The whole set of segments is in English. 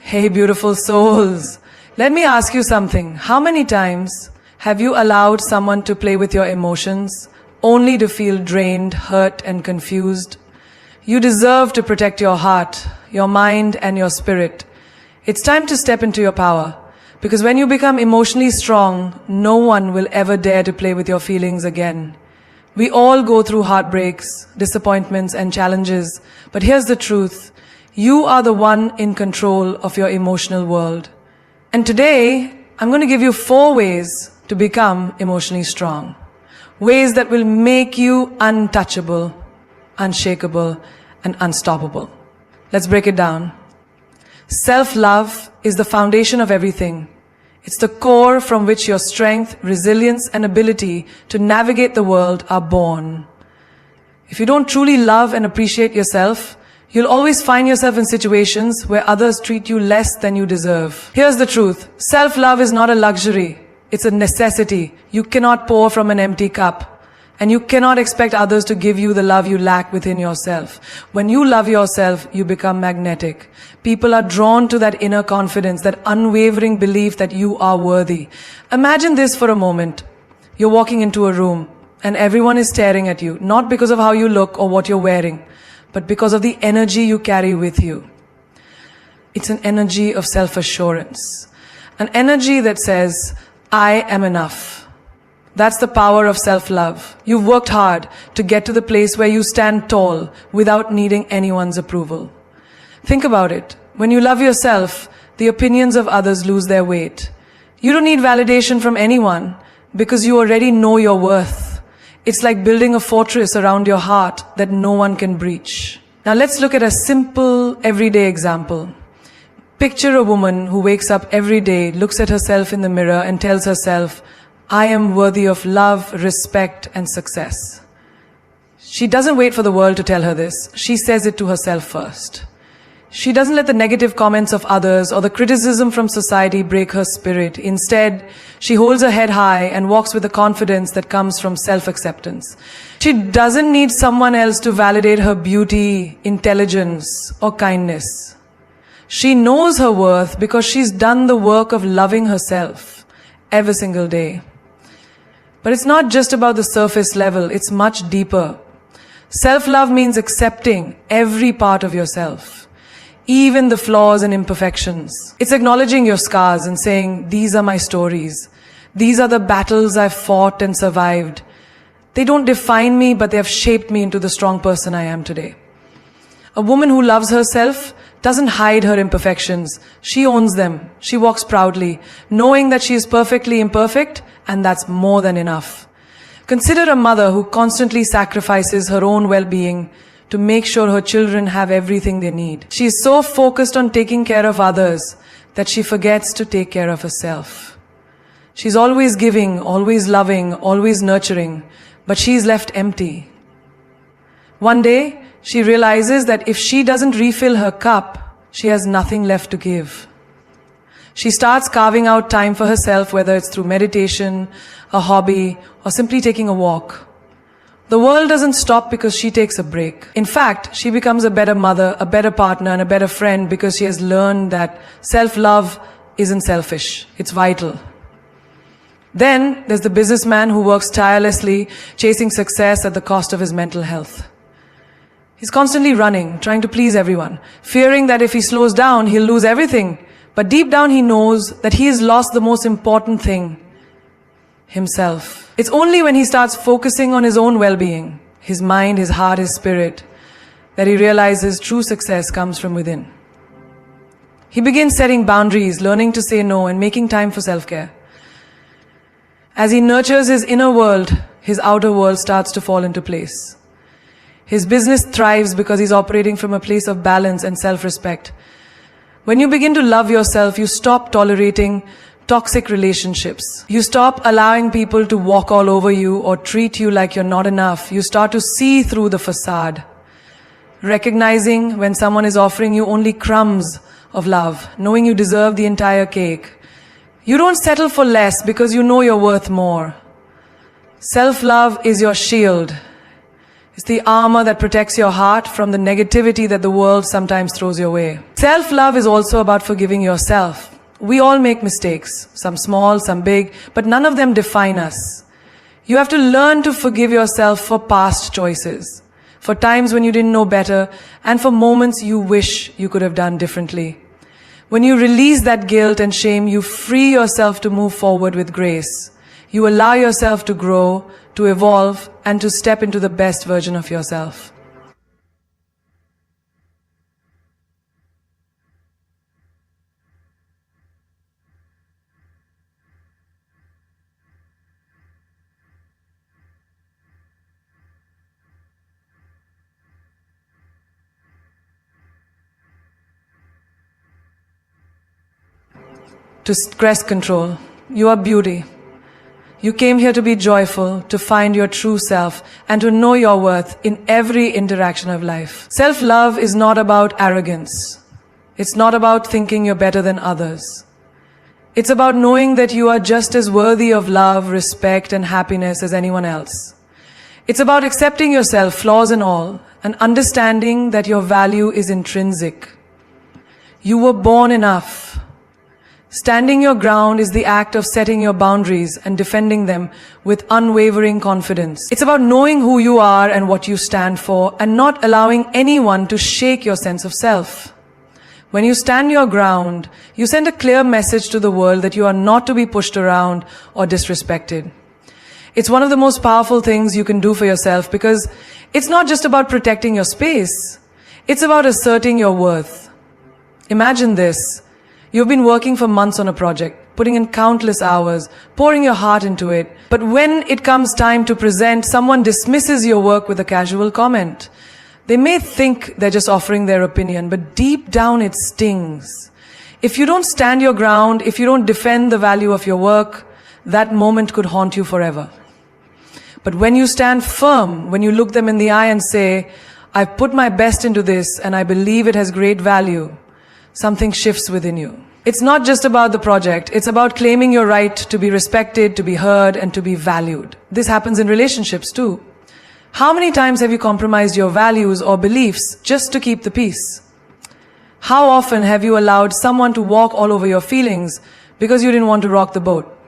Hey, beautiful souls. Let me ask you something. How many times have you allowed someone to play with your emotions only to feel drained, hurt, and confused? You deserve to protect your heart, your mind, and your spirit. It's time to step into your power. Because when you become emotionally strong, no one will ever dare to play with your feelings again. We all go through heartbreaks, disappointments, and challenges. But here's the truth. You are the one in control of your emotional world. And today, I'm going to give you 4 ways to become emotionally strong. Ways that will make you untouchable, unshakable, and unstoppable. Let's break it down. Self-love is the foundation of everything. It's the core from which your strength, resilience, and ability to navigate the world are born. If you don't truly love and appreciate yourself, you'll always find yourself in situations where others treat you less than you deserve. Here's the truth. Self-love is not a luxury. It's a necessity. You cannot pour from an empty cup. And you cannot expect others to give you the love you lack within yourself. When you love yourself, you become magnetic. People are drawn to that inner confidence, that unwavering belief that you are worthy. Imagine this for a moment. You're walking into a room and everyone is staring at you, not because of how you look or what you're wearing, but because of the energy you carry with you. It's an energy of self-assurance. An energy that says, I am enough. That's the power of self-love. You've worked hard to get to the place where you stand tall without needing anyone's approval. Think about it. When you love yourself, the opinions of others lose their weight. You don't need validation from anyone because you already know your worth. It's like building a fortress around your heart that no one can breach. Now let's look at a simple, everyday example. Picture a woman who wakes up every day, looks at herself in the mirror and tells herself, I am worthy of love, respect, and success. She doesn't wait for the world to tell her this. She says it to herself first. She doesn't let the negative comments of others or the criticism from society break her spirit. Instead, she holds her head high and walks with the confidence that comes from self-acceptance. She doesn't need someone else to validate her beauty, intelligence, or kindness. She knows her worth because she's done the work of loving herself every single day. But it's not just about the surface level, it's much deeper. Self-love means accepting every part of yourself, even the flaws and imperfections. It's acknowledging your scars and saying, these are my stories. These are the battles I've fought and survived. They don't define me, but they have shaped me into the strong person I am today. A woman who loves herself doesn't hide her imperfections. She owns them. She walks proudly, knowing that she is perfectly imperfect, and that's more than enough. Consider a mother who constantly sacrifices her own well-being to make sure her children have everything they need. She is so focused on taking care of others that she forgets to take care of herself. She's always giving, always loving, always nurturing, but she's left empty. One day, she realizes that if she doesn't refill her cup, she has nothing left to give. She starts carving out time for herself, whether it's through meditation, a hobby, or simply taking a walk. The world doesn't stop because she takes a break. In fact, she becomes a better mother, a better partner, and a better friend because she has learned that self-love isn't selfish. It's vital. Then there's the businessman who works tirelessly, chasing success at the cost of his mental health. He's constantly running, trying to please everyone, fearing that if he slows down, he'll lose everything. But deep down he knows that he has lost the most important thing, himself. It's only when he starts focusing on his own well-being, his mind, his heart, his spirit, that he realizes true success comes from within. He begins setting boundaries, learning to say no, and making time for self-care. As he nurtures his inner world, his outer world starts to fall into place. His business thrives because he's operating from a place of balance and self-respect. When you begin to love yourself, you stop tolerating toxic relationships. You stop allowing people to walk all over you or treat you like you're not enough. You start to see through the facade, recognizing when someone is offering you only crumbs of love, knowing you deserve the entire cake. You don't settle for less because you know you're worth more. Self-love is your shield. It's the armor that protects your heart from the negativity that the world sometimes throws your way. Self-love is also about forgiving yourself. We all make mistakes, some small, some big, but none of them define us. You have to learn to forgive yourself for past choices, for times when you didn't know better, and for moments you wish you could have done differently. When you release that guilt and shame, you free yourself to move forward with grace. You allow yourself to grow, to evolve, and to step into the best version of yourself. To stress control. You are beauty. You came here to be joyful, to find your true self, and to know your worth in every interaction of life. Self-love is not about arrogance. It's not about thinking you're better than others. It's about knowing that you are just as worthy of love, respect, and happiness as anyone else. It's about accepting yourself, flaws and all, and understanding that your value is intrinsic. You were born enough. Standing your ground is the act of setting your boundaries and defending them with unwavering confidence. It's about knowing who you are and what you stand for and not allowing anyone to shake your sense of self. When you stand your ground, you send a clear message to the world that you are not to be pushed around or disrespected. It's one of the most powerful things you can do for yourself because it's not just about protecting your space. It's about asserting your worth. Imagine this. You've been working for months on a project, putting in countless hours, pouring your heart into it. But when it comes time to present, someone dismisses your work with a casual comment. They may think they're just offering their opinion, but deep down it stings. If you don't stand your ground, if you don't defend the value of your work, that moment could haunt you forever. But when you stand firm, when you look them in the eye and say, I've put my best into this and I believe it has great value, something shifts within you. It's not just about the project. It's about claiming your right to be respected, to be heard, and to be valued. This happens in relationships too. How many times have you compromised your values or beliefs just to keep the peace? How often have you allowed someone to walk all over your feelings because you didn't want to rock the boat?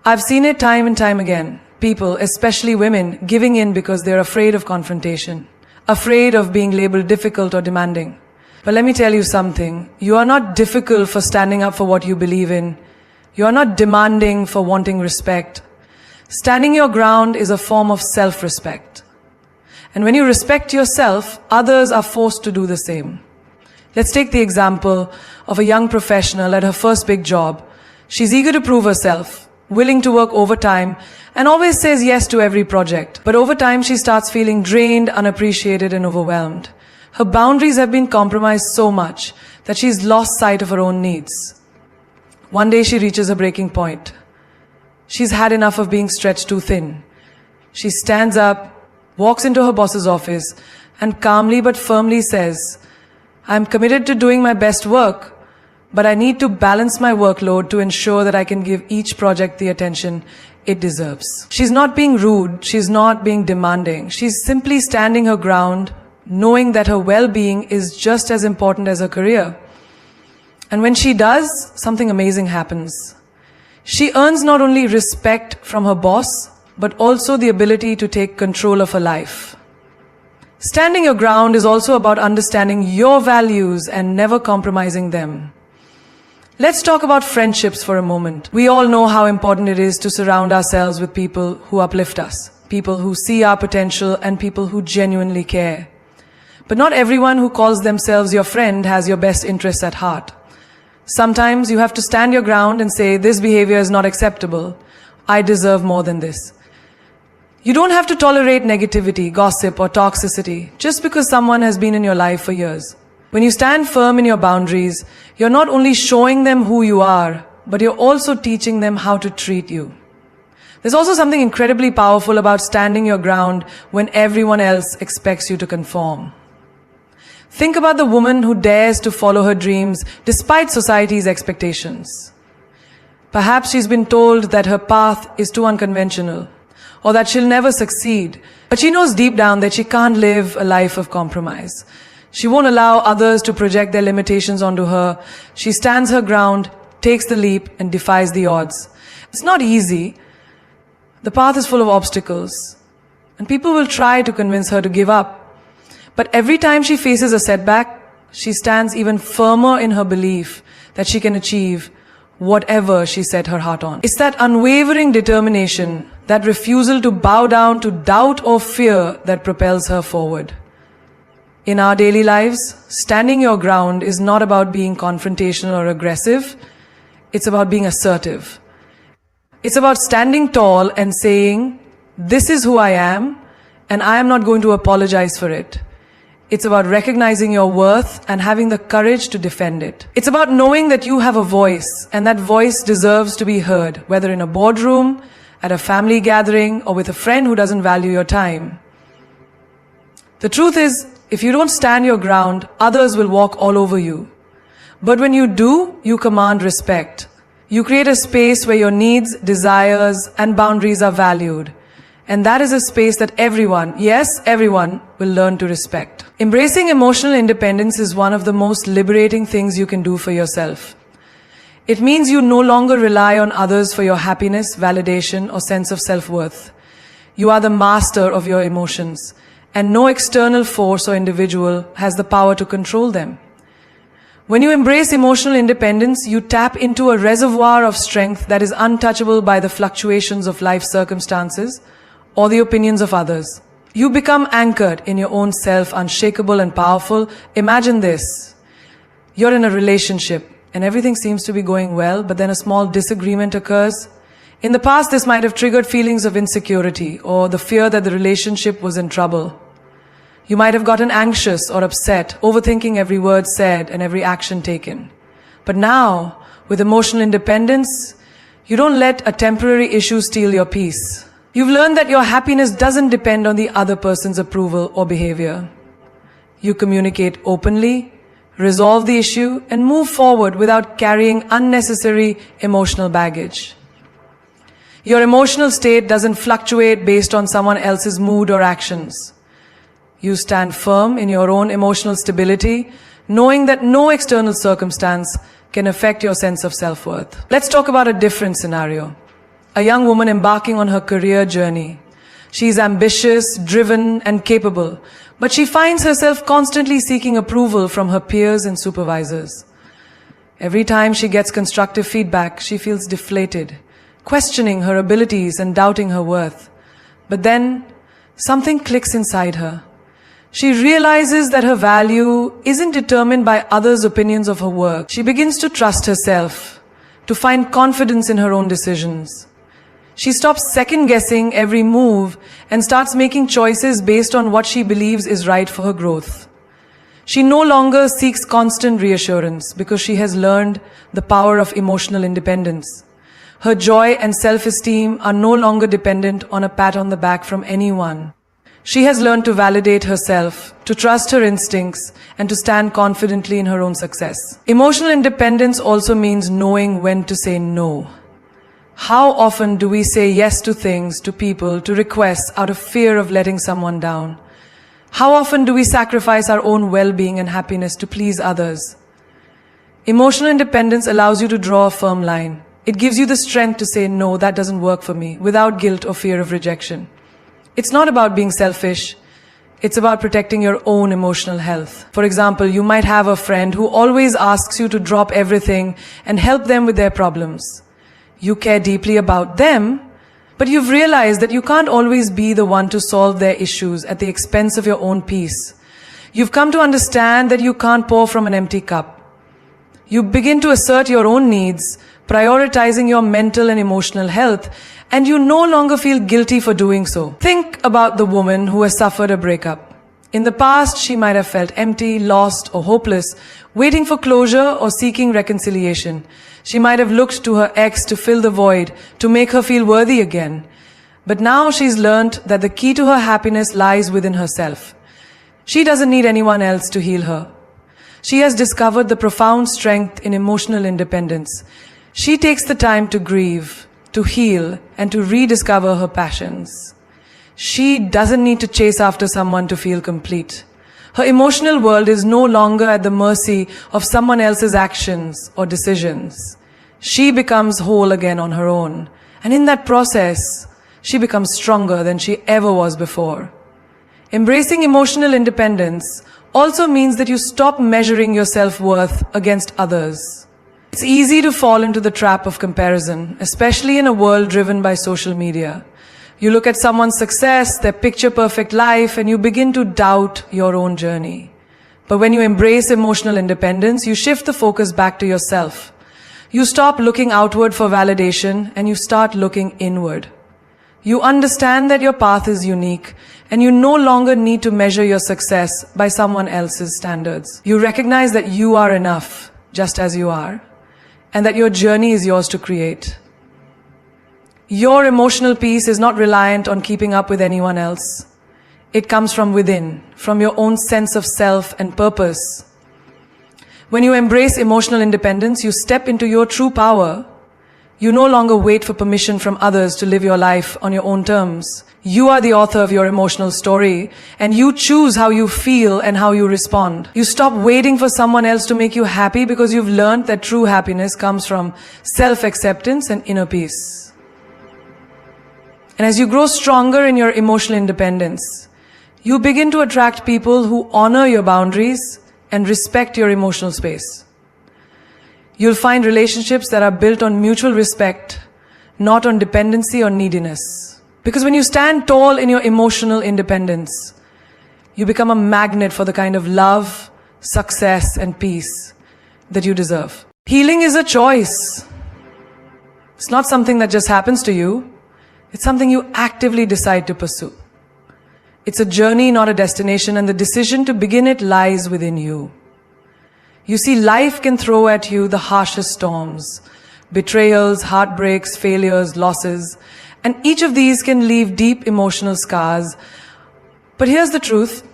I've seen it time and time again. People, especially women, giving in because they're afraid of confrontation, afraid of being labeled difficult or demanding. But let me tell you something. You are not difficult for standing up for what you believe in. You are not demanding for wanting respect. Standing your ground is a form of self-respect. And when you respect yourself, others are forced to do the same. Let's take the example of a young professional at her first big job. She's eager to prove herself, willing to work overtime, and always says yes to every project. But over time, she starts feeling drained, unappreciated, and overwhelmed. Her boundaries have been compromised so much that she's lost sight of her own needs. One day she reaches a breaking point. She's had enough of being stretched too thin. She stands up, walks into her boss's office, and calmly but firmly says, I'm committed to doing my best work, but I need to balance my workload to ensure that I can give each project the attention it deserves. She's not being rude, she's not being demanding. She's simply standing her ground, knowing that her well-being is just as important as her career. And when she does, something amazing happens. She earns not only respect from her boss, but also the ability to take control of her life. Standing your ground is also about understanding your values and never compromising them. Let's talk about friendships for a moment. We all know how important it is to surround ourselves with people who uplift us, people who see our potential, and people who genuinely care. But not everyone who calls themselves your friend has your best interests at heart. Sometimes you have to stand your ground and say, this behavior is not acceptable. I deserve more than this. You don't have to tolerate negativity, gossip, or toxicity just because someone has been in your life for years. When you stand firm in your boundaries, you're not only showing them who you are, but you're also teaching them how to treat you. There's also something incredibly powerful about standing your ground when everyone else expects you to conform. Think about the woman who dares to follow her dreams despite society's expectations. Perhaps she's been told that her path is too unconventional, or that she'll never succeed. But she knows deep down that she can't live a life of compromise. She won't allow others to project their limitations onto her. She stands her ground, takes the leap, and defies the odds. It's not easy. The path is full of obstacles, and people will try to convince her to give up. But every time she faces a setback, she stands even firmer in her belief that she can achieve whatever she set her heart on. It's that unwavering determination, that refusal to bow down to doubt or fear that propels her forward. In our daily lives, standing your ground is not about being confrontational or aggressive. It's about being assertive. It's about standing tall and saying, "This is who I am, and I am not going to apologize for it." It's about recognizing your worth and having the courage to defend it. It's about knowing that you have a voice, and that voice deserves to be heard, whether in a boardroom, at a family gathering, or with a friend who doesn't value your time. The truth is, if you don't stand your ground, others will walk all over you. But when you do, you command respect. You create a space where your needs, desires, and boundaries are valued. And that is a space that everyone, yes, everyone, will learn to respect. Embracing emotional independence is one of the most liberating things you can do for yourself. It means you no longer rely on others for your happiness, validation, or sense of self-worth. You are the master of your emotions, and no external force or individual has the power to control them. When you embrace emotional independence, you tap into a reservoir of strength that is untouchable by the fluctuations of life circumstances or the opinions of others. You become anchored in your own self, unshakable and powerful. Imagine this. You're in a relationship and everything seems to be going well, but then a small disagreement occurs. In the past, this might have triggered feelings of insecurity or the fear that the relationship was in trouble. You might have gotten anxious or upset, overthinking every word said and every action taken. But now, with emotional independence, you don't let a temporary issue steal your peace. You've learned that your happiness doesn't depend on the other person's approval or behavior. You communicate openly, resolve the issue, and move forward without carrying unnecessary emotional baggage. Your emotional state doesn't fluctuate based on someone else's mood or actions. You stand firm in your own emotional stability, knowing that no external circumstance can affect your sense of self-worth. Let's talk about a different scenario. A young woman embarking on her career journey. She's ambitious, driven, and capable, but she finds herself constantly seeking approval from her peers and supervisors. Every time she gets constructive feedback, she feels deflated, questioning her abilities and doubting her worth. But then, something clicks inside her. She realizes that her value isn't determined by others' opinions of her work. She begins to trust herself, to find confidence in her own decisions. She stops second-guessing every move and starts making choices based on what she believes is right for her growth. She no longer seeks constant reassurance because she has learned the power of emotional independence. Her joy and self-esteem are no longer dependent on a pat on the back from anyone. She has learned to validate herself, to trust her instincts, and to stand confidently in her own success. Emotional independence also means knowing when to say no. How often do we say yes to things, to people, to requests out of fear of letting someone down? How often do we sacrifice our own well-being and happiness to please others? Emotional independence allows you to draw a firm line. It gives you the strength to say, no, that doesn't work for me, without guilt or fear of rejection. It's not about being selfish. It's about protecting your own emotional health. For example, you might have a friend who always asks you to drop everything and help them with their problems. You care deeply about them, but you've realized that you can't always be the one to solve their issues at the expense of your own peace. You've come to understand that you can't pour from an empty cup. You begin to assert your own needs, prioritizing your mental and emotional health, and you no longer feel guilty for doing so. Think about the woman who has suffered a breakup. In the past, she might have felt empty, lost, or hopeless, waiting for closure or seeking reconciliation. She might have looked to her ex to fill the void, to make her feel worthy again. But now she's learned that the key to her happiness lies within herself. She doesn't need anyone else to heal her. She has discovered the profound strength in emotional independence. She takes the time to grieve, to heal, and to rediscover her passions. She doesn't need to chase after someone to feel complete. Her emotional world is no longer at the mercy of someone else's actions or decisions. She becomes whole again on her own. And in that process, she becomes stronger than she ever was before. Embracing emotional independence also means that you stop measuring your self-worth against others. It's easy to fall into the trap of comparison, especially in a world driven by social media. You look at someone's success, their picture-perfect life, and you begin to doubt your own journey. But when you embrace emotional independence, you shift the focus back to yourself. You stop looking outward for validation and you start looking inward. You understand that your path is unique and you no longer need to measure your success by someone else's standards. You recognize that you are enough just as you are and that your journey is yours to create. Your emotional peace is not reliant on keeping up with anyone else. It comes from within, from your own sense of self and purpose. When you embrace emotional independence, you step into your true power. You no longer wait for permission from others to live your life on your own terms. You are the author of your emotional story, and you choose how you feel and how you respond. You stop waiting for someone else to make you happy because you've learned that true happiness comes from self-acceptance and inner peace. And as you grow stronger in your emotional independence, you begin to attract people who honor your boundaries and respect your emotional space. You'll find relationships that are built on mutual respect, not on dependency or neediness. Because when you stand tall in your emotional independence, you become a magnet for the kind of love, success, and peace that you deserve. Healing is a choice. It's not something that just happens to you. It's something you actively decide to pursue. It's a journey, not a destination, and the decision to begin it lies within you. You see, life can throw at you the harshest storms, betrayals, heartbreaks, failures, losses, and each of these can leave deep emotional scars. But here's the truth.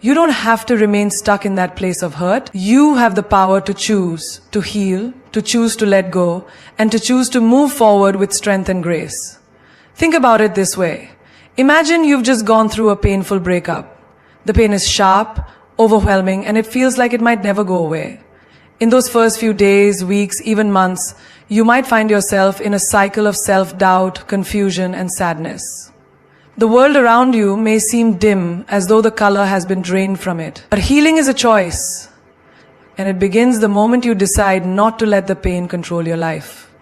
You don't have to remain stuck in that place of hurt. You have the power to choose to heal, to choose to let go, and to choose to move forward with strength and grace. Think about it this way. Imagine you've just gone through a painful breakup. The pain is sharp, overwhelming, and it feels like it might never go away. In those first few days, weeks, even months, you might find yourself in a cycle of self-doubt, confusion, and sadness. The world around you may seem dim, as though the color has been drained from it. But healing is a choice, and it begins the moment you decide not to let the pain control your life.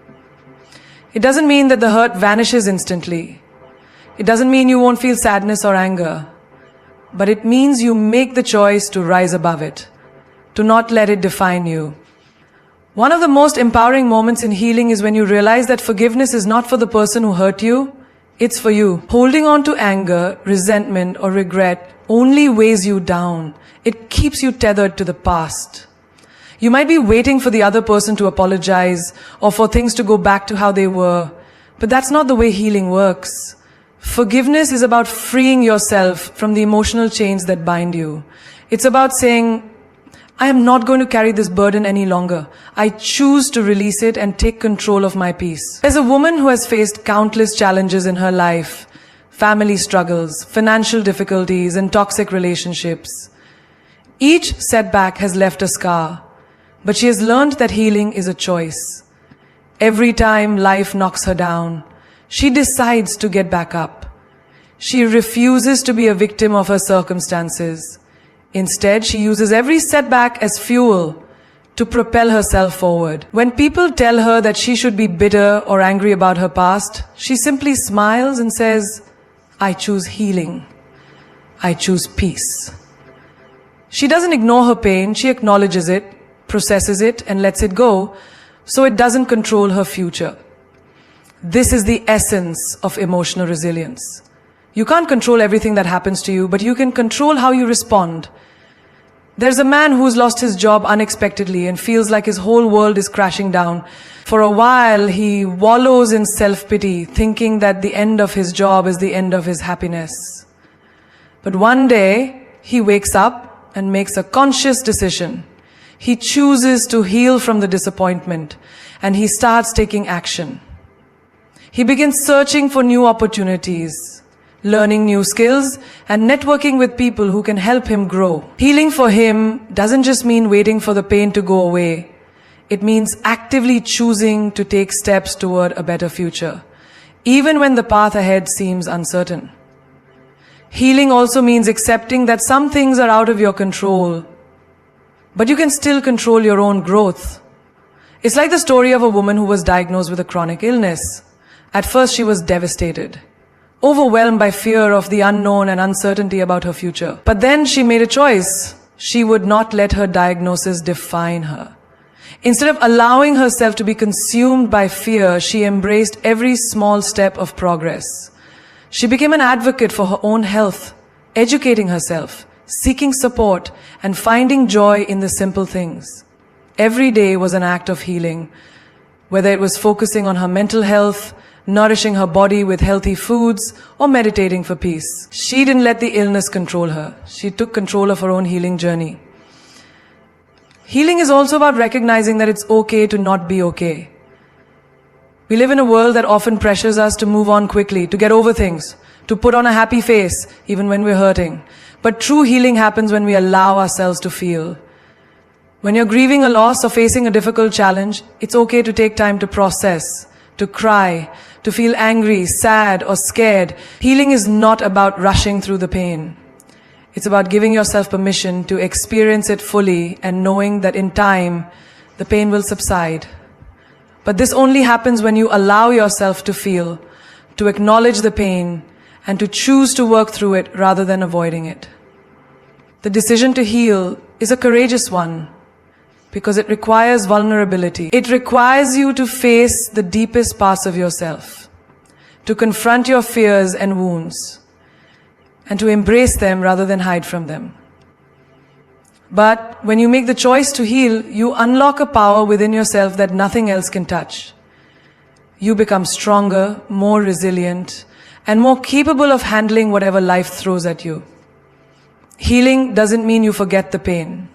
It doesn't mean that the hurt vanishes instantly. It doesn't mean you won't feel sadness or anger. But it means you make the choice to rise above it, to not let it define you. One of the most empowering moments in healing is when you realize that forgiveness is not for the person who hurt you, it's for you. Holding on to anger, resentment, or regret only weighs you down. It keeps you tethered to the past. You might be waiting for the other person to apologize or for things to go back to how they were, but that's not the way healing works. Forgiveness is about freeing yourself from the emotional chains that bind you. It's about saying, I am not going to carry this burden any longer. I choose to release it and take control of my peace. As a woman who has faced countless challenges in her life, family struggles, financial difficulties, and toxic relationships, each setback has left a scar, but she has learned that healing is a choice. Every time life knocks her down, she decides to get back up. She refuses to be a victim of her circumstances. Instead, she uses every setback as fuel to propel herself forward. When people tell her that she should be bitter or angry about her past, she simply smiles and says, I choose healing. I choose peace. She doesn't ignore her pain, she acknowledges it, processes it, and lets it go, so it doesn't control her future. This is the essence of emotional resilience. You can't control everything that happens to you, but you can control how you respond. There's a man who's lost his job unexpectedly and feels like his whole world is crashing down. For a while, he wallows in self-pity, thinking that the end of his job is the end of his happiness. But one day, he wakes up and makes a conscious decision. He chooses to heal from the disappointment, and he starts taking action. He begins searching for new opportunities, learning new skills, and networking with people who can help him grow. Healing for him doesn't just mean waiting for the pain to go away. It means actively choosing to take steps toward a better future, even when the path ahead seems uncertain. Healing also means accepting that some things are out of your control, but you can still control your own growth. It's like the story of a woman who was diagnosed with a chronic illness. At first she was devastated, overwhelmed by fear of the unknown and uncertainty about her future. But then she made a choice. She would not let her diagnosis define her. Instead of allowing herself to be consumed by fear, she embraced every small step of progress. She became an advocate for her own health, educating herself, seeking support, and finding joy in the simple things. Every day was an act of healing, whether it was focusing on her mental health, nourishing her body with healthy foods, or meditating for peace. She didn't let the illness control her. She took control of her own healing journey. Healing is also about recognizing that it's okay to not be okay. We live in a world that often pressures us to move on quickly, to get over things, to put on a happy face, even when we're hurting. But true healing happens when we allow ourselves to feel. When you're grieving a loss or facing a difficult challenge, it's okay to take time to process, to cry, to feel angry, sad, or scared. Healing is not about rushing through the pain. It's about giving yourself permission to experience it fully and knowing that in time, the pain will subside. But this only happens when you allow yourself to feel, to acknowledge the pain, and to choose to work through it rather than avoiding it. The decision to heal is a courageous one because it requires vulnerability. It requires you to face the deepest parts of yourself, to confront your fears and wounds, and to embrace them rather than hide from them. But when you make the choice to heal, you unlock a power within yourself that nothing else can touch. You become stronger, more resilient, and more capable of handling whatever life throws at you. Healing doesn't mean you forget the pain.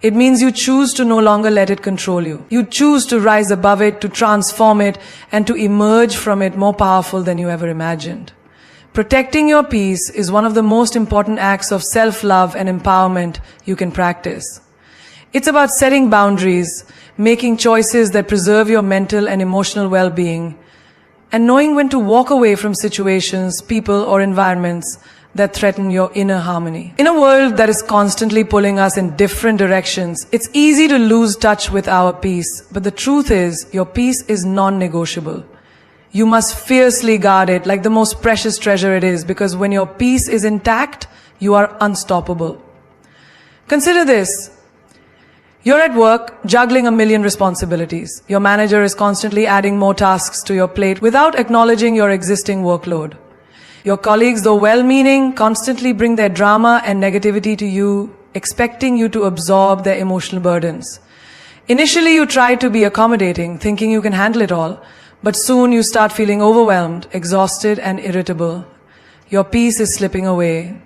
It means you choose to no longer let it control you. You choose to rise above it, to transform it, and to emerge from it more powerful than you ever imagined. Protecting your peace is one of the most important acts of self-love and empowerment you can practice. It's about setting boundaries, making choices that preserve your mental and emotional well-being, and knowing when to walk away from situations, people, or environments that threaten your inner harmony. In a world that is constantly pulling us in different directions, it's easy to lose touch with our peace, but the truth is, your peace is non-negotiable. You must fiercely guard it like the most precious treasure it is, because when your peace is intact, you are unstoppable. Consider this. You're at work, juggling a million responsibilities. Your manager is constantly adding more tasks to your plate without acknowledging your existing workload. Your colleagues, though well-meaning, constantly bring their drama and negativity to you, expecting you to absorb their emotional burdens. Initially, you try to be accommodating, thinking you can handle it all, but soon you start feeling overwhelmed, exhausted, and irritable. Your peace is slipping away.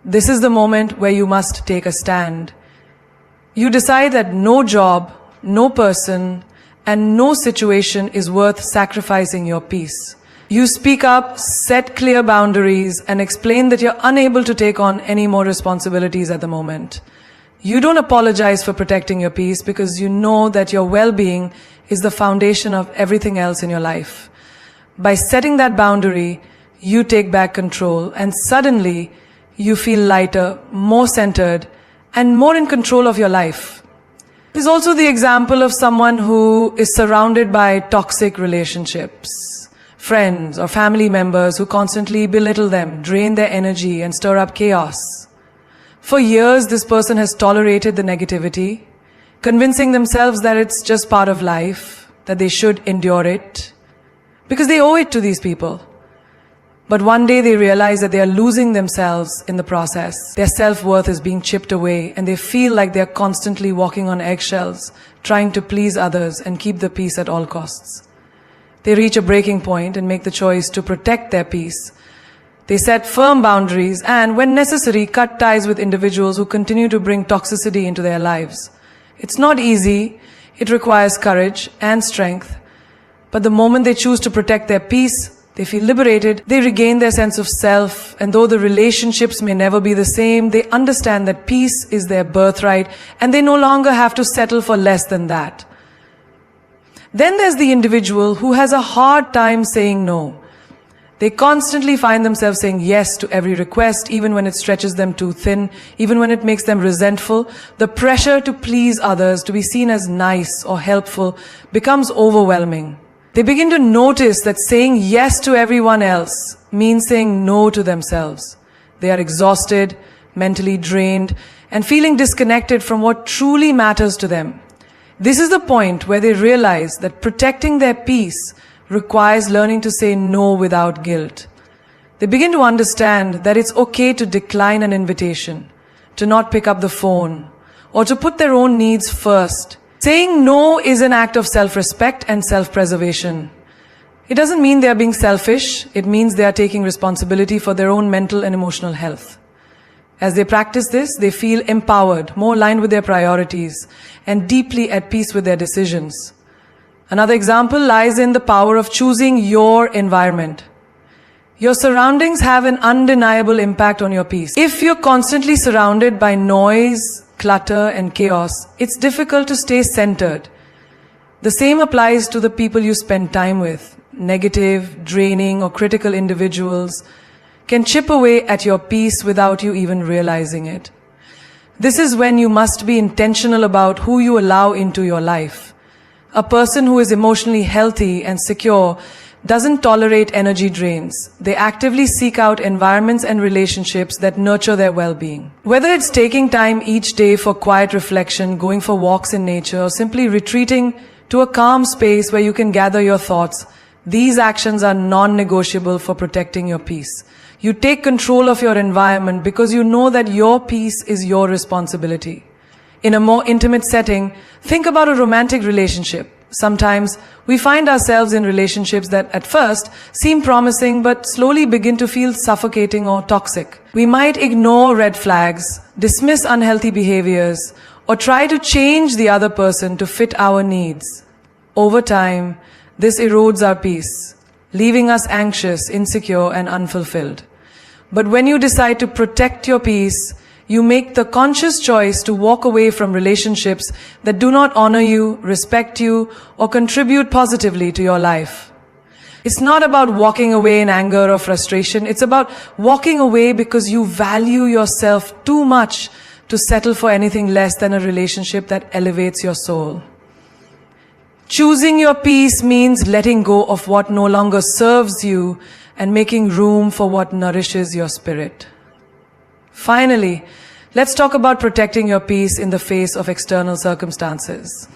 This is the moment where you must take a stand. You decide that no job, no person, and no situation is worth sacrificing your peace. You speak up, set clear boundaries, and explain that you're unable to take on any more responsibilities at the moment. You don't apologize for protecting your peace because you know that your well-being is the foundation of everything else in your life. By setting that boundary, you take back control, and suddenly you feel lighter, more centered, and more in control of your life. There's also the example of someone who is surrounded by toxic relationships, friends or family members who constantly belittle them, drain their energy, and stir up chaos. For years, this person has tolerated the negativity, convincing themselves that it's just part of life, that they should endure it, because they owe it to these people. But one day they realize that they are losing themselves in the process. Their self-worth is being chipped away, and they feel like they're constantly walking on eggshells, trying to please others and keep the peace at all costs. They reach a breaking point and make the choice to protect their peace. They set firm boundaries and, when necessary, cut ties with individuals who continue to bring toxicity into their lives. It's not easy. It requires courage and strength. But the moment they choose to protect their peace, they feel liberated, they regain their sense of self, and though the relationships may never be the same, they understand that peace is their birthright, and they no longer have to settle for less than that. Then there's the individual who has a hard time saying no. They constantly find themselves saying yes to every request, even when it stretches them too thin, even when it makes them resentful. The pressure to please others, to be seen as nice or helpful, becomes overwhelming. They begin to notice that saying yes to everyone else means saying no to themselves. They are exhausted, mentally drained, and feeling disconnected from what truly matters to them. This is the point where they realize that protecting their peace requires learning to say no without guilt. They begin to understand that it's okay to decline an invitation, to not pick up the phone, or to put their own needs first. Saying no is an act of self-respect and self-preservation. It doesn't mean they are being selfish, it means they are taking responsibility for their own mental and emotional health. As they practice this, they feel empowered, more aligned with their priorities, and deeply at peace with their decisions. Another example lies in the power of choosing your environment. Your surroundings have an undeniable impact on your peace. If you're constantly surrounded by noise, clutter, and chaos, it's difficult to stay centered. The same applies to the people you spend time with. Negative, draining, or critical individuals can chip away at your peace without you even realizing it. This is when you must be intentional about who you allow into your life. A person who is emotionally healthy and secure doesn't tolerate energy drains. They actively seek out environments and relationships that nurture their well-being. Whether it's taking time each day for quiet reflection, going for walks in nature, or simply retreating to a calm space where you can gather your thoughts, these actions are non-negotiable for protecting your peace. You take control of your environment because you know that your peace is your responsibility. In a more intimate setting, think about a romantic relationship. Sometimes we find ourselves in relationships that at first seem promising but slowly begin to feel suffocating or toxic. We might ignore red flags, dismiss unhealthy behaviors, or try to change the other person to fit our needs. Over time, this erodes our peace, leaving us anxious, insecure, and unfulfilled. But when you decide to protect your peace, you make the conscious choice to walk away from relationships that do not honor you, respect you, or contribute positively to your life. It's not about walking away in anger or frustration. It's about walking away because you value yourself too much to settle for anything less than a relationship that elevates your soul. Choosing your peace means letting go of what no longer serves you and making room for what nourishes your spirit. Finally, let's talk about protecting your peace in the face of external circumstances.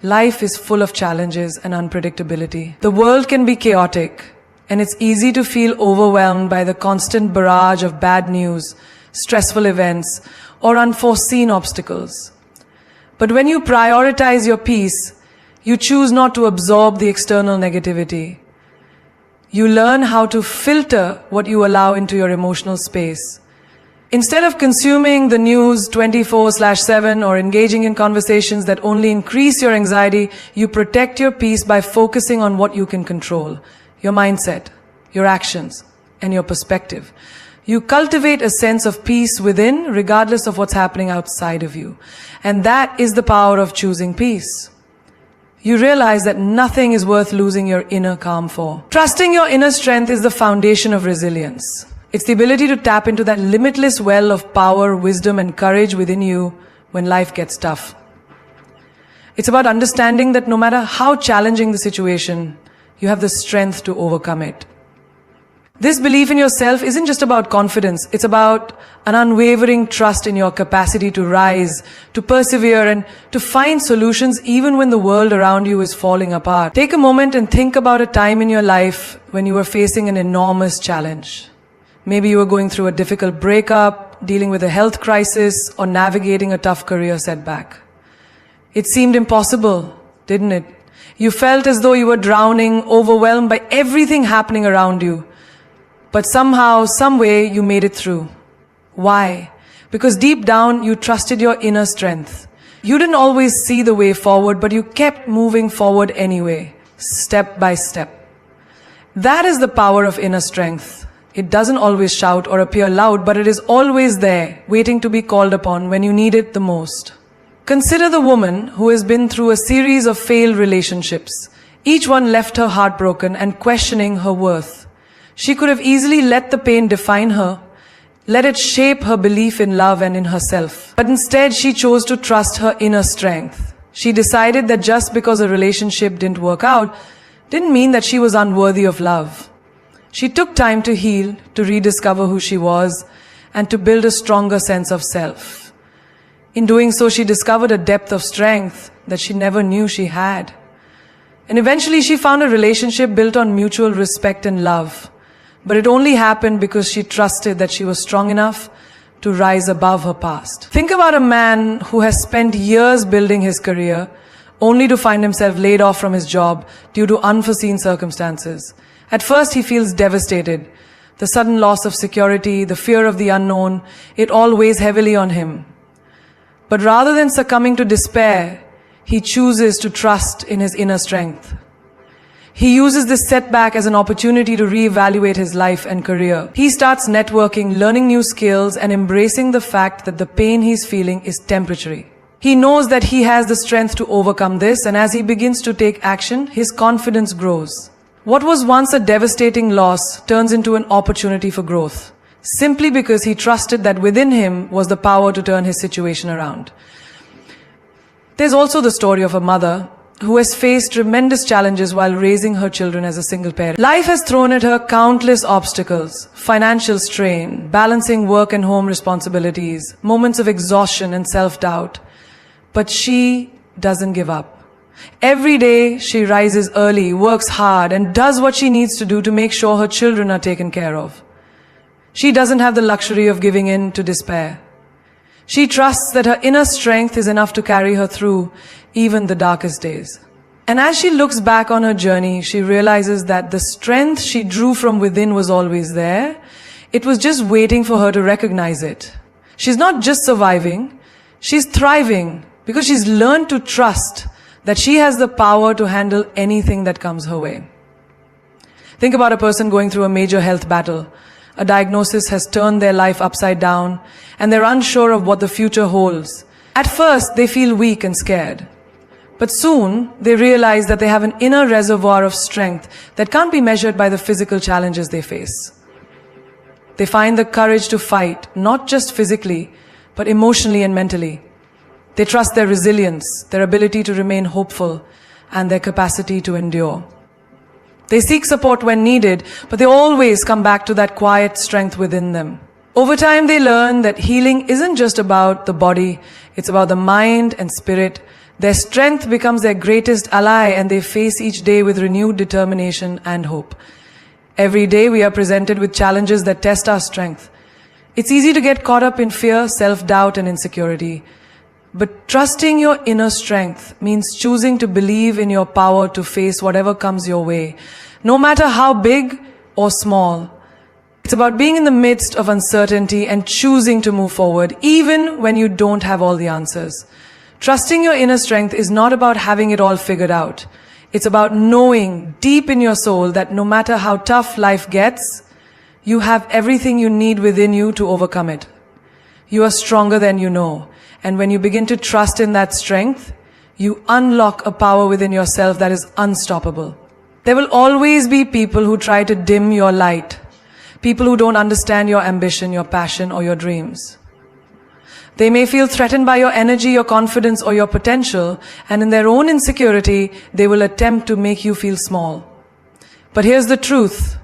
Life is full of challenges and unpredictability. The world can be chaotic, and it's easy to feel overwhelmed by the constant barrage of bad news, stressful events, or unforeseen obstacles. But when you prioritize your peace, you choose not to absorb the external negativity. You learn how to filter what you allow into your emotional space. Instead of consuming the news 24/7 or engaging in conversations that only increase your anxiety, you protect your peace by focusing on what you can control: your mindset, your actions, and your perspective. You cultivate a sense of peace within, regardless of what's happening outside of you. And that is the power of choosing peace. You realize that nothing is worth losing your inner calm for. Trusting your inner strength is the foundation of resilience. It's the ability to tap into that limitless well of power, wisdom, and courage within you when life gets tough. It's about understanding that no matter how challenging the situation, you have the strength to overcome it. This belief in yourself isn't just about confidence. It's about an unwavering trust in your capacity to rise, to persevere, and to find solutions even when the world around you is falling apart. Take a moment and think about a time in your life when you were facing an enormous challenge. Maybe you were going through a difficult breakup, dealing with a health crisis, or navigating a tough career setback. It seemed impossible, didn't it? You felt as though you were drowning, overwhelmed by everything happening around you. But somehow, some way, you made it through. Why? Because deep down, you trusted your inner strength. You didn't always see the way forward, but you kept moving forward anyway. step by step. That is the power of inner strength. It doesn't always shout or appear loud, but it is always there, waiting to be called upon when you need it the most. Consider the woman who has been through a series of failed relationships. Each one left her heartbroken and questioning her worth. She could have easily let the pain define her, let it shape her belief in love and in herself. But instead, she chose to trust her inner strength. She decided that just because a relationship didn't work out, didn't mean that she was unworthy of love. She took time to heal, to rediscover who she was, and to build a stronger sense of self. In doing so, she discovered a depth of strength that she never knew she had. And eventually, she found a relationship built on mutual respect and love. But it only happened because she trusted that she was strong enough to rise above her past. Think about a man who has spent years building his career, only to find himself laid off from his job due to unforeseen circumstances. At first, he feels devastated. The sudden loss of security, the fear of the unknown, it all weighs heavily on him. But rather than succumbing to despair, he chooses to trust in his inner strength. He uses this setback as an opportunity to reevaluate his life and career. He starts networking, learning new skills, and embracing the fact that the pain he's feeling is temporary. He knows that he has the strength to overcome this, and as he begins to take action, his confidence grows. What was once a devastating loss turns into an opportunity for growth, simply because he trusted that within him was the power to turn his situation around. There's also the story of a mother who has faced tremendous challenges while raising her children as a single parent. Life has thrown at her countless obstacles: financial strain, balancing work and home responsibilities, moments of exhaustion and self-doubt. But she doesn't give up. Every day she rises early, works hard, and does what she needs to do to make sure her children are taken care of. She doesn't have the luxury of giving in to despair. She trusts that her inner strength is enough to carry her through even the darkest days. And as she looks back on her journey, she realizes that the strength she drew from within was always there. It was just waiting for her to recognize it. She's not just surviving, she's thriving because she's learned to trust that she has the power to handle anything that comes her way. Think about a person going through a major health battle. A diagnosis has turned their life upside down, and they're unsure of what the future holds. At first, they feel weak and scared. But soon, they realize that they have an inner reservoir of strength that can't be measured by the physical challenges they face. They find the courage to fight, not just physically, but emotionally and mentally. They trust their resilience, their ability to remain hopeful, and their capacity to endure. They seek support when needed, but they always come back to that quiet strength within them. Over time, they learn that healing isn't just about the body, it's about the mind and spirit. Their strength becomes their greatest ally, and they face each day with renewed determination and hope. Every day, we are presented with challenges that test our strength. It's easy to get caught up in fear, self-doubt, and insecurity. But trusting your inner strength means choosing to believe in your power to face whatever comes your way, no matter how big or small. It's about being in the midst of uncertainty and choosing to move forward, even when you don't have all the answers. Trusting your inner strength is not about having it all figured out. It's about knowing deep in your soul that no matter how tough life gets, you have everything you need within you to overcome it. You are stronger than you know. And when you begin to trust in that strength, you unlock a power within yourself that is unstoppable. There will always be people who try to dim your light, people who don't understand your ambition, your passion, or your dreams. They may feel threatened by your energy, your confidence, or your potential, and in their own insecurity, they will attempt to make you feel small. But here's the truth.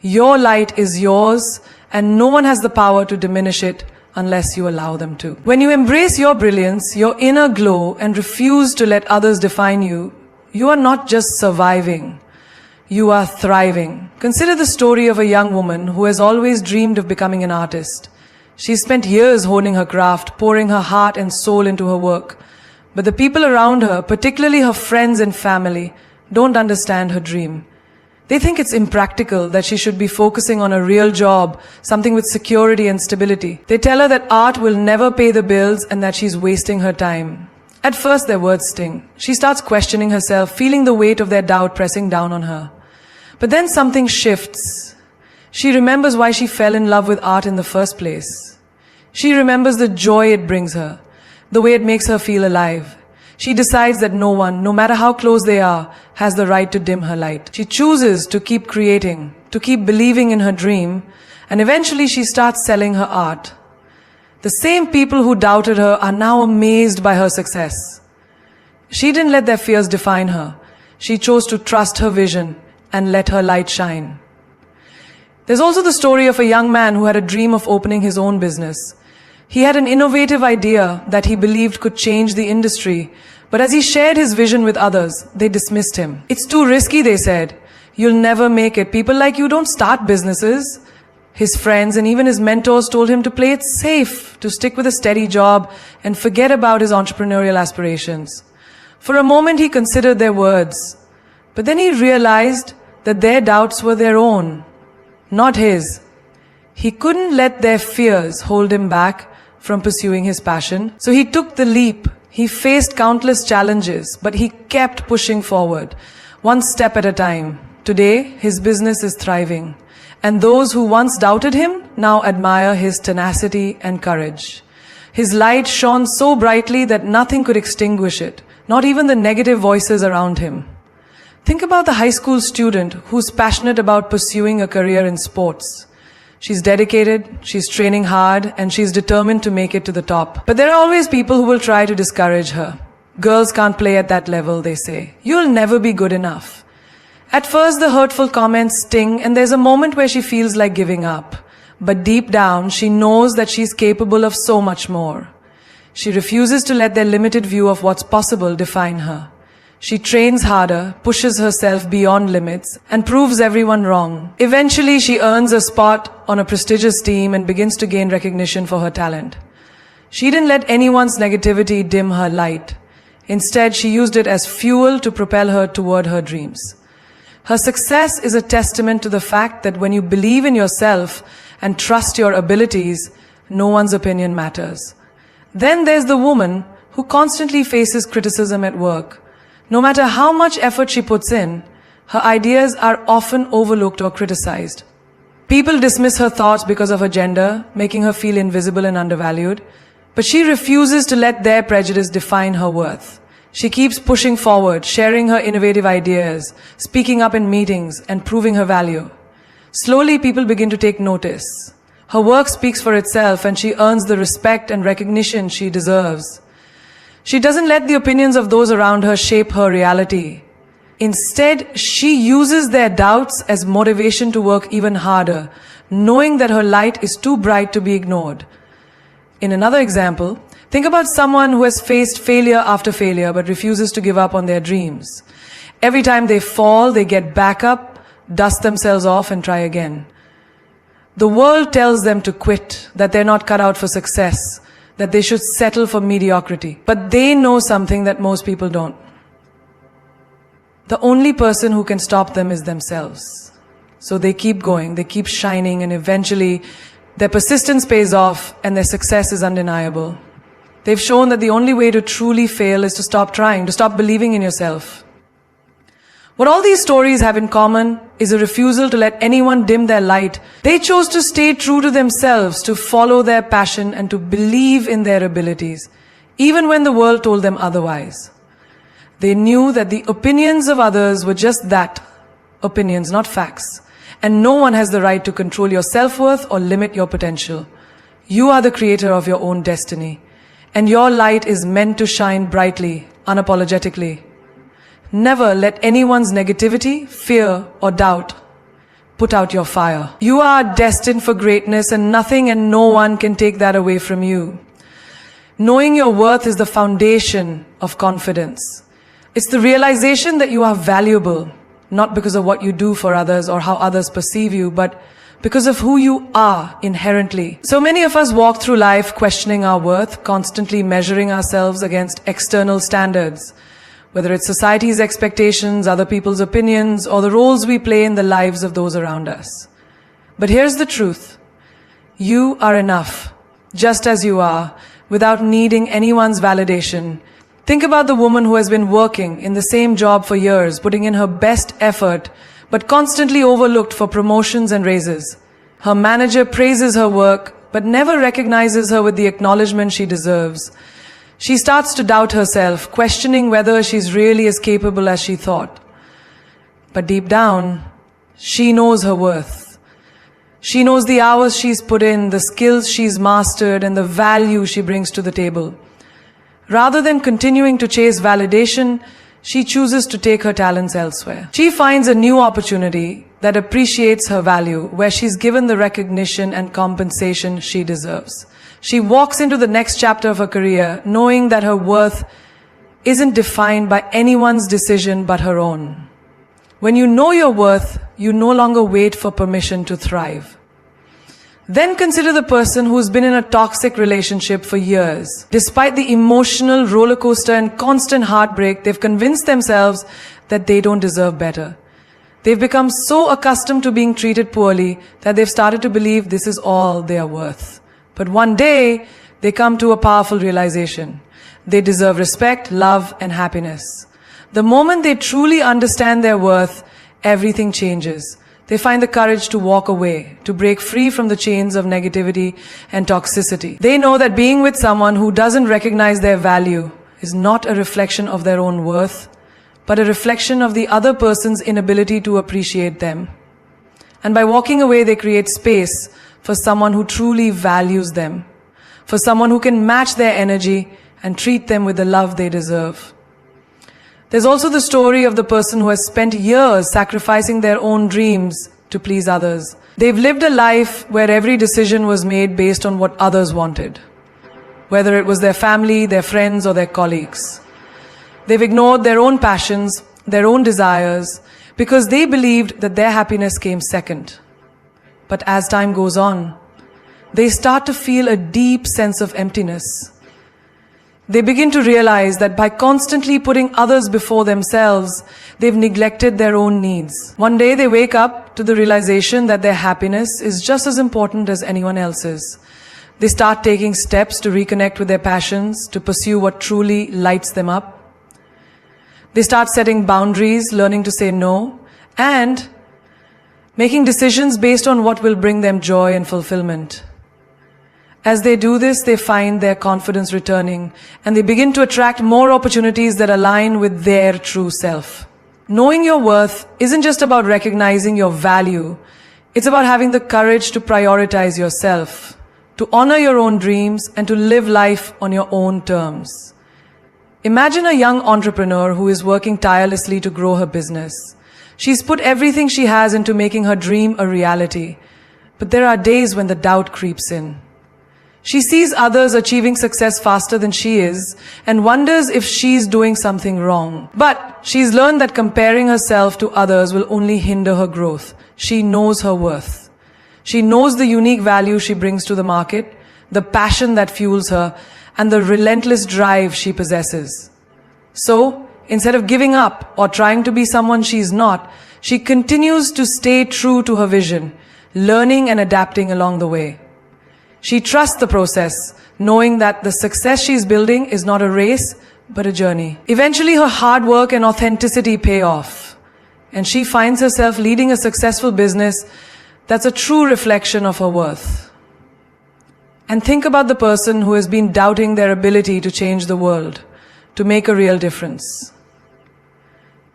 Your light is yours, and no one has the power to diminish it unless you allow them to. When you embrace your brilliance, your inner glow, and refuse to let others define you, you are not just surviving, you are thriving. Consider the story of a young woman who has always dreamed of becoming an artist. She spent years honing her craft, pouring her heart and soul into her work. But the people around her, particularly her friends and family, don't understand her dream. They think it's impractical, that she should be focusing on a real job, something with security and stability. They tell her that art will never pay the bills and that she's wasting her time. At first, their words sting. She starts questioning herself, feeling the weight of their doubt pressing down on her. But then something shifts. She remembers why she fell in love with art in the first place. She remembers the joy it brings her, the way it makes her feel alive. She decides that no one, no matter how close they are, has the right to dim her light. She chooses to keep creating, to keep believing in her dream, and eventually she starts selling her art. The same people who doubted her are now amazed by her success. She didn't let their fears define her. She chose to trust her vision and let her light shine. There's also the story of a young man who had a dream of opening his own business. He had an innovative idea that he believed could change the industry, but as he shared his vision with others, they dismissed him. It's too risky, they said. You'll never make it. People like you don't start businesses. His friends and even his mentors told him to play it safe, to stick with a steady job and forget about his entrepreneurial aspirations. For a moment he considered their words, but then he realized that their doubts were their own, not his. He couldn't let their fears hold him back from pursuing his passion, so he took the leap. He faced countless challenges, but he kept pushing forward, one step at a time. Today, his business is thriving. And those who once doubted him now admire his tenacity and courage. His light shone so brightly that nothing could extinguish it, not even the negative voices around him. Think about the high school student who's passionate about pursuing a career in sports. She's dedicated, she's training hard, and she's determined to make it to the top. But there are always people who will try to discourage her. Girls can't play at that level, they say. You'll never be good enough. At first, the hurtful comments sting, and there's a moment where she feels like giving up. But deep down, she knows that she's capable of so much more. She refuses to let their limited view of what's possible define her. She trains harder, pushes herself beyond limits, and proves everyone wrong. Eventually, she earns a spot on a prestigious team and begins to gain recognition for her talent. She didn't let anyone's negativity dim her light. Instead, she used it as fuel to propel her toward her dreams. Her success is a testament to the fact that when you believe in yourself and trust your abilities, no one's opinion matters. Then there's the woman who constantly faces criticism at work. No matter how much effort she puts in, her ideas are often overlooked or criticized. People dismiss her thoughts because of her gender, making her feel invisible and undervalued, but she refuses to let their prejudice define her worth. She keeps pushing forward, sharing her innovative ideas, speaking up in meetings, and proving her value. Slowly, people begin to take notice. Her work speaks for itself, and she earns the respect and recognition she deserves. She doesn't let the opinions of those around her shape her reality. Instead, she uses their doubts as motivation to work even harder, knowing that her light is too bright to be ignored. In another example, think about someone who has faced failure after failure but refuses to give up on their dreams. Every time they fall, they get back up, dust themselves off, and try again. The world tells them to quit, that they're not cut out for success, that they should settle for mediocrity. But they know something that most people don't. The only person who can stop them is themselves. So they keep going, they keep shining, and eventually their persistence pays off and their success is undeniable. They've shown that the only way to truly fail is to stop trying, to stop believing in yourself. What all these stories have in common is a refusal to let anyone dim their light. They chose to stay true to themselves, to follow their passion, and to believe in their abilities, even when the world told them otherwise. They knew that the opinions of others were just that, opinions, not facts. And no one has the right to control your self-worth or limit your potential. You are the creator of your own destiny, and your light is meant to shine brightly, unapologetically. Never let anyone's negativity, fear, or doubt put out your fire. You are destined for greatness, and nothing and no one can take that away from you. Knowing your worth is the foundation of confidence. It's the realization that you are valuable, not because of what you do for others or how others perceive you, but because of who you are inherently. So many of us walk through life questioning our worth, constantly measuring ourselves against external standards, whether it's society's expectations, other people's opinions, or the roles we play in the lives of those around us. But here's the truth. You are enough, just as you are, without needing anyone's validation. Think about the woman who has been working in the same job for years, putting in her best effort, but constantly overlooked for promotions and raises. Her manager praises her work, but never recognizes her with the acknowledgement she deserves. She starts to doubt herself, questioning whether she's really as capable as she thought. But deep down, she knows her worth. She knows the hours she's put in, the skills she's mastered, and the value she brings to the table. Rather than continuing to chase validation, she chooses to take her talents elsewhere. She finds a new opportunity that appreciates her value, where she's given the recognition and compensation she deserves. She walks into the next chapter of her career knowing that her worth isn't defined by anyone's decision but her own. When you know your worth, you no longer wait for permission to thrive. Then consider the person who's been in a toxic relationship for years. Despite the emotional roller coaster and constant heartbreak, they've convinced themselves that they don't deserve better. They've become so accustomed to being treated poorly that they've started to believe this is all they are worth. But one day, they come to a powerful realization. They deserve respect, love, and happiness. The moment they truly understand their worth, everything changes. They find the courage to walk away, to break free from the chains of negativity and toxicity. They know that being with someone who doesn't recognize their value is not a reflection of their own worth, but a reflection of the other person's inability to appreciate them. And by walking away, they create space for someone who truly values them, for someone who can match their energy and treat them with the love they deserve. There's also the story of the person who has spent years sacrificing their own dreams to please others. They've lived a life where every decision was made based on what others wanted, whether it was their family, their friends, or their colleagues. They've ignored their own passions, their own desires, because they believed that their happiness came second. But as time goes on, they start to feel a deep sense of emptiness. They begin to realize that by constantly putting others before themselves, they've neglected their own needs. One day they wake up to the realization that their happiness is just as important as anyone else's. They start taking steps to reconnect with their passions, to pursue what truly lights them up. They start setting boundaries, learning to say no, and making decisions based on what will bring them joy and fulfillment. As they do this, they find their confidence returning, and they begin to attract more opportunities that align with their true self. Knowing your worth isn't just about recognizing your value. It's about having the courage to prioritize yourself, to honor your own dreams, and to live life on your own terms. Imagine a young entrepreneur who is working tirelessly to grow her business. She's put everything she has into making her dream a reality, but there are days when the doubt creeps in. She sees others achieving success faster than she is and wonders if she's doing something wrong. But she's learned that comparing herself to others will only hinder her growth. She knows her worth. She knows the unique value she brings to the market, the passion that fuels her, and the relentless drive she possesses. So, instead of giving up or trying to be someone she's not, she continues to stay true to her vision, learning and adapting along the way. She trusts the process, knowing that the success she's building is not a race, but a journey. Eventually, her hard work and authenticity pay off, and she finds herself leading a successful business that's a true reflection of her worth. And think about the person who has been doubting their ability to change the world, to make a real difference.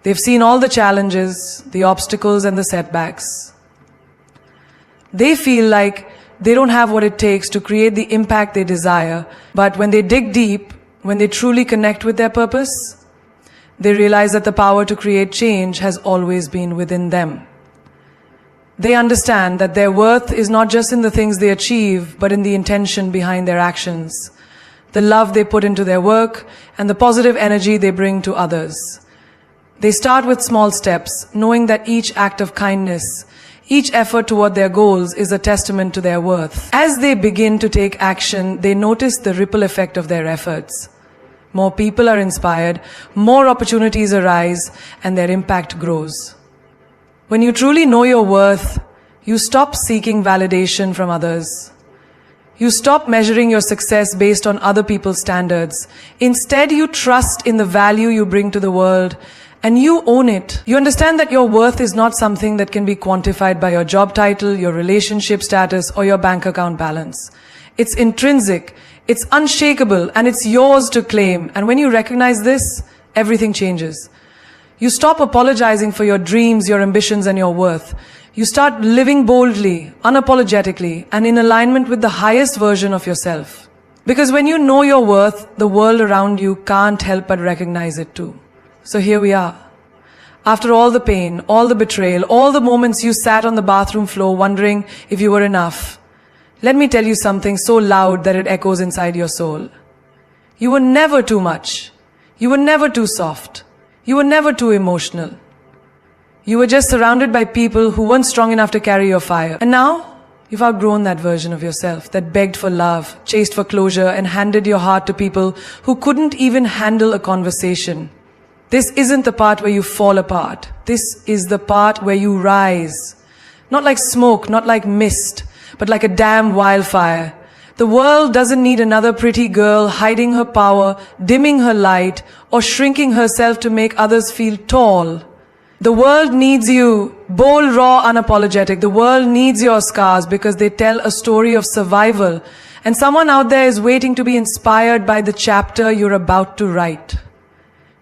They've seen all the challenges, the obstacles, and the setbacks. They feel like they don't have what it takes to create the impact they desire, but when they dig deep, when they truly connect with their purpose, they realize that the power to create change has always been within them. They understand that their worth is not just in the things they achieve, but in the intention behind their actions, the love they put into their work, and the positive energy they bring to others. They start with small steps, knowing that each act of kindness, each effort toward their goals is a testament to their worth. As they begin to take action, they notice the ripple effect of their efforts. More people are inspired, more opportunities arise, and their impact grows. When you truly know your worth, you stop seeking validation from others. You stop measuring your success based on other people's standards. Instead, you trust in the value you bring to the world and you own it. You understand that your worth is not something that can be quantified by your job title, your relationship status, or your bank account balance. It's intrinsic, it's unshakable, and it's yours to claim. And when you recognize this, everything changes. You stop apologizing for your dreams, your ambitions, and your worth. You start living boldly, unapologetically, and in alignment with the highest version of yourself. Because when you know your worth, the world around you can't help but recognize it too. So here we are. After all the pain, all the betrayal, all the moments you sat on the bathroom floor wondering if you were enough, let me tell you something so loud that it echoes inside your soul. You were never too much. You were never too soft. You were never too emotional. You were just surrounded by people who weren't strong enough to carry your fire. And now, you've outgrown that version of yourself that begged for love, chased for closure, and handed your heart to people who couldn't even handle a conversation. This isn't the part where you fall apart. This is the part where you rise. Not like smoke, not like mist, but like a damn wildfire. The world doesn't need another pretty girl hiding her power, dimming her light, or shrinking herself to make others feel tall. The world needs you, bold, raw, unapologetic. The world needs your scars because they tell a story of survival. And someone out there is waiting to be inspired by the chapter you're about to write.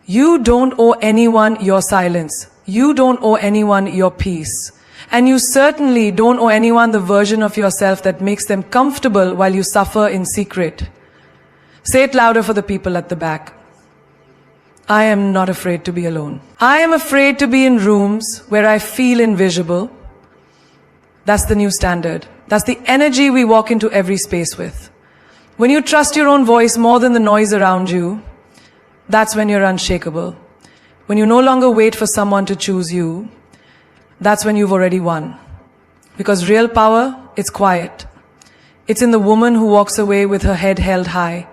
You don't owe anyone your silence. You don't owe anyone your peace. And you certainly don't owe anyone the version of yourself that makes them comfortable while you suffer in secret. Say it louder for the people at the back. I am not afraid to be alone. I am afraid to be in rooms where I feel invisible. That's the new standard. That's the energy we walk into every space with. When you trust your own voice more than the noise around you, that's when you're unshakable. When you no longer wait for someone to choose you, that's when you've already won. Because real power, it's quiet. It's in the woman who walks away with her head held high.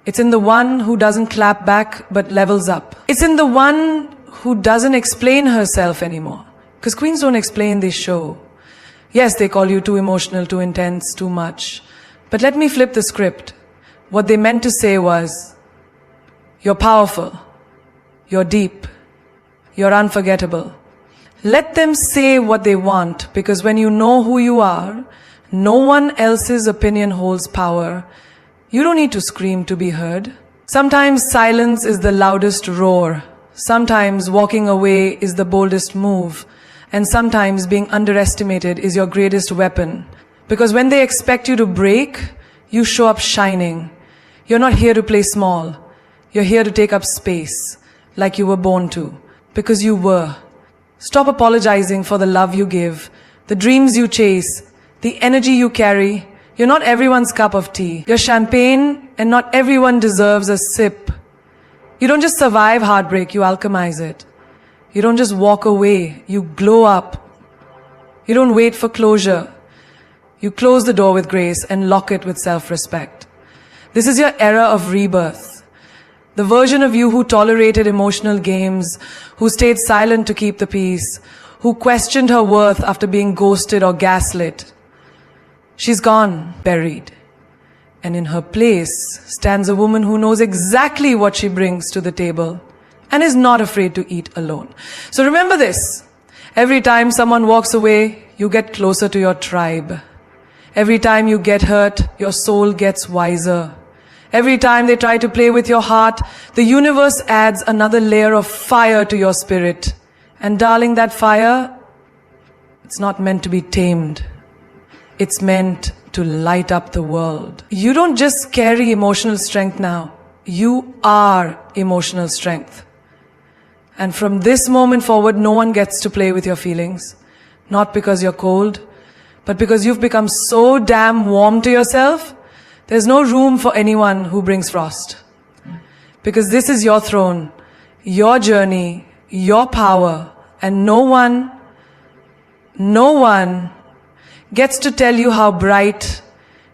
It's in the one who doesn't clap back but levels up. It's in the one who doesn't explain herself anymore. Because queens don't explain, they show. Yes, they call you too emotional, too intense, too much. But let me flip the script. What they meant to say was, you're powerful, you're deep, you're unforgettable. Let them say what they want, because when you know who you are, no one else's opinion holds power. You don't need to scream to be heard. Sometimes silence is the loudest roar. Sometimes walking away is the boldest move. And sometimes being underestimated is your greatest weapon. Because when they expect you to break, you show up shining. You're not here to play small. You're here to take up space, like you were born to. Because you were. Stop apologizing for the love you give, the dreams you chase, the energy you carry. You're not everyone's cup of tea. You're champagne, and not everyone deserves a sip. You don't just survive heartbreak, you alchemize it. You don't just walk away, you glow up. You don't wait for closure. You close the door with grace and lock it with self-respect. This is your era of rebirth. The version of you who tolerated emotional games, who stayed silent to keep the peace, who questioned her worth after being ghosted or gaslit. She's gone, buried. And in her place stands a woman who knows exactly what she brings to the table and is not afraid to eat alone. So remember this. Every time someone walks away, you get closer to your tribe. Every time you get hurt, your soul gets wiser. Every time they try to play with your heart, the universe adds another layer of fire to your spirit. And darling, that fire, it's not meant to be tamed. It's meant to light up the world. You don't just carry emotional strength now. You are emotional strength. And from this moment forward, no one gets to play with your feelings. Not because you're cold, but because you've become so damn warm to yourself, there's no room for anyone who brings frost. Because this is your throne, your journey, your power, and no one gets to tell you how bright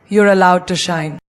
you're allowed to shine.